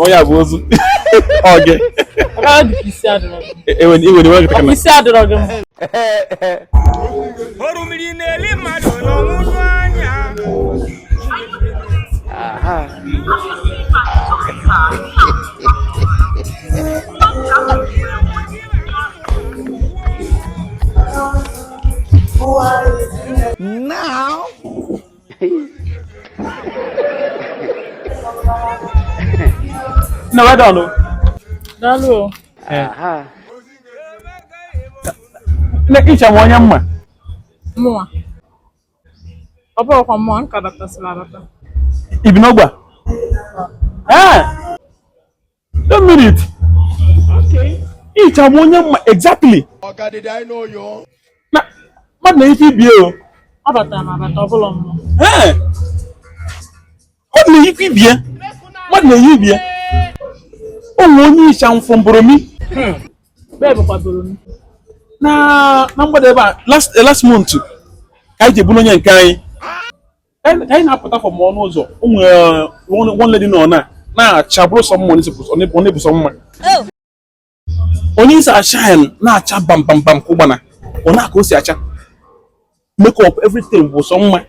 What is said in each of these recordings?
Onye abụ ozu. Oge. Isi adịrọ gị. Ewe nwe kita kana. Isi adịrọ gị. Orumiri na-eli mmadụ n'ọnwụnụ anya. Aha. Now. Na wa dano. Dalo. Aha. Na kicha mwanya mma. Mwa. Opo kwa mwa nkadata silabata. Ibinogba. Don't minute. Okay. Icha mwanya mma exactly. Oga, did I know you? Na na ifi bie o. Abata na abata obolo mwa. Na ifi bie. Na yi bie. O onye isha mfomboromi. Bebe kwa boromi. Na mgbede ebe a last month ka anyị jebu n'onye nke anyị anyị na-apụta from ọnụ ụzọ one lady nọ na-acha bụrụ sọ mma onye bụ sọ mma onye isi ashine na-acha bam bam bam ka ụgbana ọ na-aka o si acha make up everything bụ sọ mma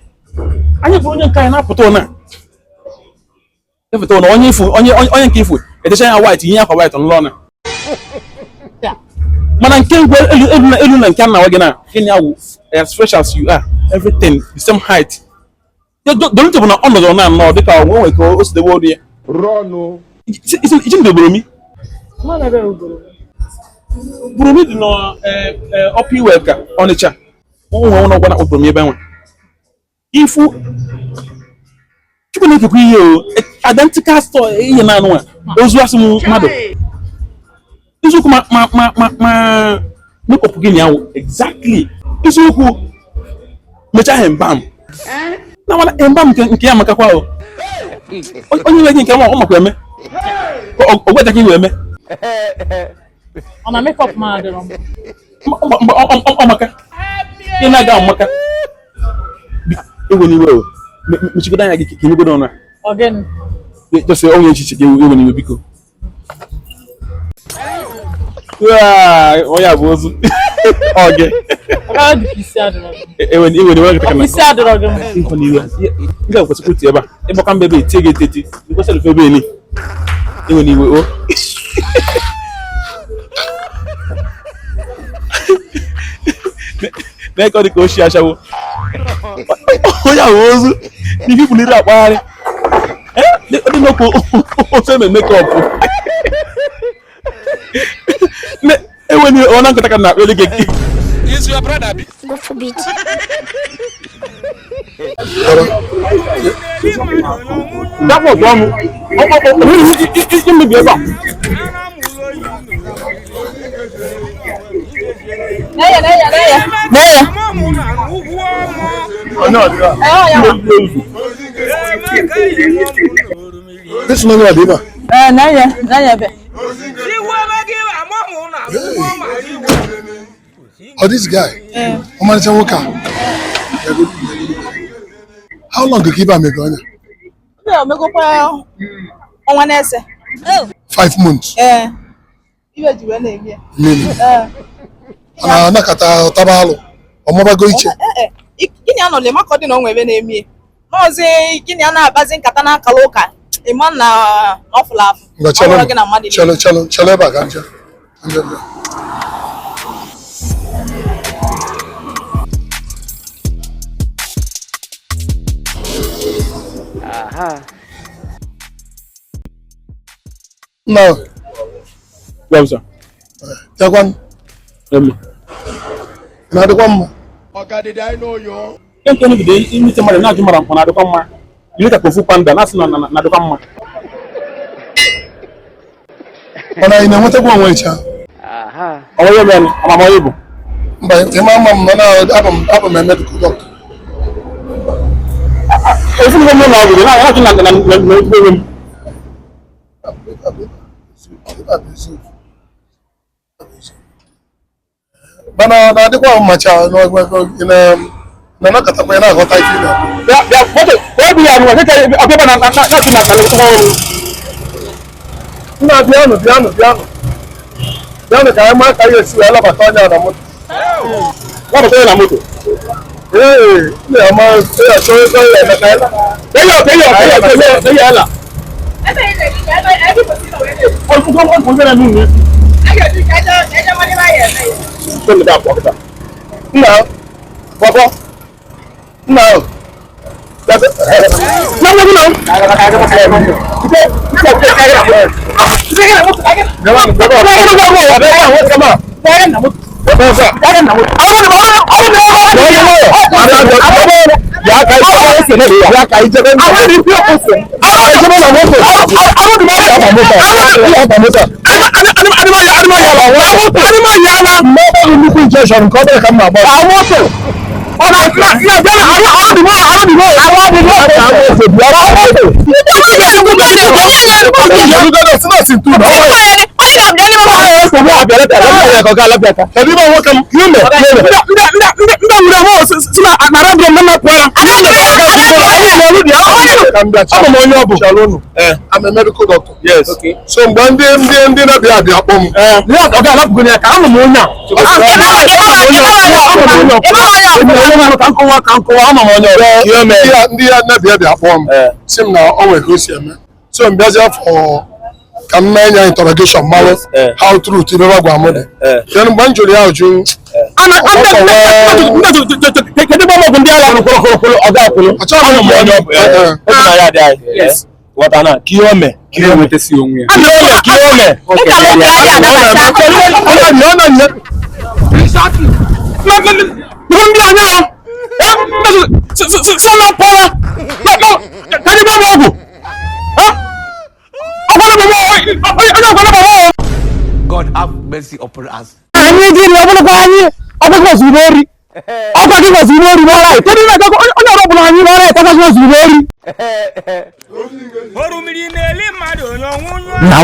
anyị bụ onye nke anyị na-apụta ọna efeta ọna onye nke ifu etecha ya white ihe akwa white n'ụlọ ọna mana nke ngwe elu na nke na gị na gịnị awụ as fresh as you are everything the same height don't bụ na ọnọdụ na anọ dịka onwe nwe ka o si debe olu ya Rọnụ. iji ndị boromi Mwana be uboromi. boromi dị na ọpụ iwe ka Ọnịcha onwe ọgwa na boromi ebe nwe ifu chukwu na-ekekwa ihe o identical store ihe na anụ a ozu asị mmadụ isiokwu ma make-up gị nyawo exactly isiokwu mecha ha mbam na wala mbam nke ya makakwa o onye nwe gị nke ọ makwa eme ogweja ka iwe eme Ona make up ma adịrọ mwa. ọ maka ị na-aga maka ewe n'iwe o mechigodo anya gị ka imegodo ọnụ Again. jọsị onye echiche gị ewe n'iwe biko onye abụ ozu oge Isi adịrọ gị. ewe n'iwe kita kana. Isi adịrọ gị. Nkọ n'iwe ndị a kwesịrị kuti ebe a ịgbaka mbe ebe etie gị eteti ikwesịrị fe ebe ni ewe n'iwe o na-eke ọ dị ka o shi achawo onye ahụ ozu n'ihi buliri akpagharị dị n'okwu ofe eme mekọpụ ewe n'iwe ọ na nkịta ka na-akpọ elu gị Is your brother? Go for beat. dapụ ọtụ ọnụ imebi ebe a This man is Adiba. Naya be. Oh, this guy. How long do you keep him going? No, me go pa on ese. 5 months. Iwe ji we na emi. Nakata tabalo. Omobago iche. Gini ano le makodi na onwe na emi. Nozi gini ana abazi nkata na akala ụka. Iman na oflaf. Chalo ba ganja. Aha. No. Gabza Jagwan. Na de kwam. Oga, did I know you? nke ni gide imi te mara na ju mara mpa na adịkwa mma ile ka kofu panda na asị na adịkwa mma Ona ina nweta gwa onwe cha. Aha. ọrụ ya ni amama ibu Mba, ịma mma na abụ m medical doctor. efu ngo mo na ọgụ na ya na ibu m Bana na dịkwa mmacha na nakatakwa na aghọta ife na. ya foto o bi ya no ke ọbịa na na na ọrụ Nna piano. Piano ka ma ka yesi wala batonya na moto. Wa batonya na moto. Ya ma ya so ya na kala. Keyo. Ala. Ko na nuni. Ayo di kaja mani ba ye. Ko da ko da. Nna. Baba. Nna. I'm a medical doctor. Yes. Okay. So one day, na bia pom. Sim now always go see me. So I'm busy for Kamanya interrogation malo how true to never go amode. Then banjoli how you yes. What ana kiome tesi onwe. Kiome. Exactly. God have mercy upon us. Na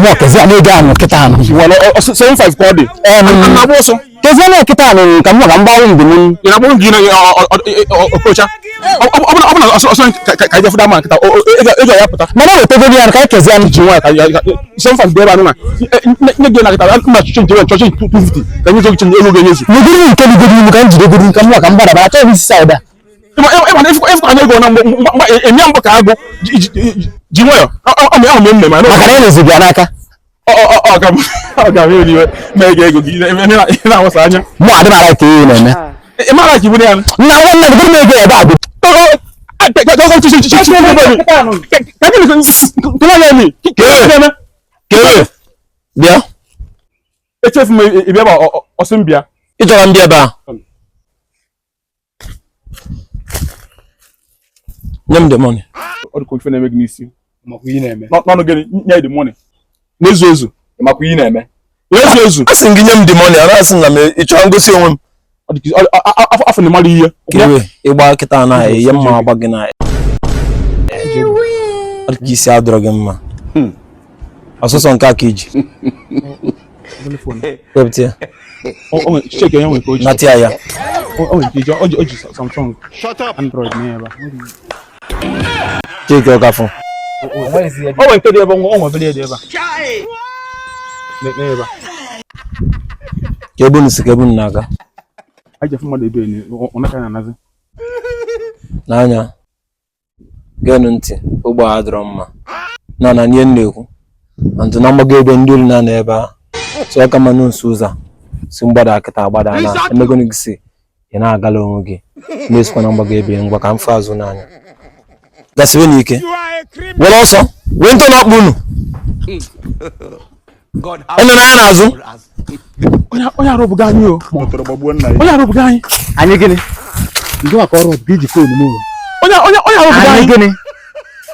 mo kezi amega no kita no. Wala 75 kodi. Na boso. Kezi na kita no kamu ga mbawo ndini. Ina bo ngina okocha. Abuna aso ka je fuda man kita. Ejo ya puta. Na na to bi an ka kezi an jiwa ka 75 deba no na. Ne gena kita na change 250. Kan you change ego genyesi. ni guri ke ni guri mu kan jide guri kamu ga mbara ba ta bi saida. If I go na enyambo ka ago jiwa ame ma no. Akare ni ziganaka. Ga really make ego na wasa anya. Mo ade mara ke ni na. E mara ki bu ya. Na wannan guri me ke ba do. Bia. E chef me e bia ba osimbia. Ijora mbia ba. Nyam the money. All the coffee na make nisi. makuyi na eme. No gani nya the money. Nezuzu. Makuyi na eme. Nezuzu. Asin ginyam the money, ara asin na me icho ngosi onwem. Afa ne mari ihe. Kewe igba kita na yemma agbagi na. Arkisi adrogem. Asoso nka kiji. Koptia. Oh, check your own coach. Natia ya. Oh, Samsung. Shut up. Android never. Check your phone. Why is he? Oh, into the one over there. Chai. Never. Kebun naga. I just want to do it. On a kind of nothing. Nanya. Genunti. Uba adroma. Nana nyenneku. Antu namagebe nduri na neba. So kama nunsuza. Simbada kita agbada na emego ni gisi ina agala onwe gi mesko na mbagebe ngwa ka mfazu nanya dasiwe ni ike wala oso wento na kpunu God eno na ya nazu oya robu ganyi o Motoro babu na yi. oya robu ganyi anyi gini ngiwa ka oro biji phone mu oya robu ganyi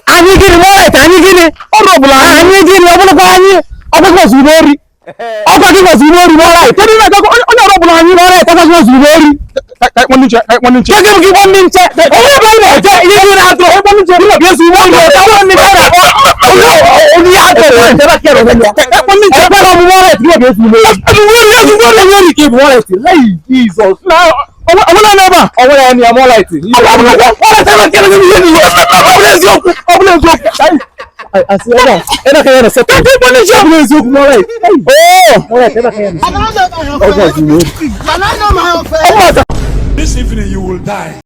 anyi gini wallet anyi gini robu la anyi gini obulu kwa anyi obulu zubori ọkọ kí wọ́n sì lórí wọ́n láì tó nínú ẹ̀kọ́ ọjọ́ ọ̀rọ̀bùnà yìí lọ́rẹ́ ẹ̀kọ́ kí wọ́n sì lórí. wọ́n ní jẹ́ kékeré kí wọ́n ní ń tẹ́ owó bá wọ̀ jẹ́ ilé ìwé náà tó wọ́n ní jẹ́ nílò bí èsì wọ́n ní ọ̀tá wọ́n ní bẹ́ẹ̀ oníyàtọ̀ ìjọba kẹrọ wọ́n ní jẹ́ bẹ́ẹ̀ ọmọ wọ́rẹ̀ tí wọ́n bí èsì lórí. wọ́n ní kí wọ́rẹ̀ tí lẹ́yìn Jesus. ọwọ́ náà nẹ́bà ọwọ́ náà ni ọmọ láìtì. I see. Ena kaya na set. Take one shot. Please look more right. Oh, more right. Ena kaya na. Oh, God, you know. This evening you will die.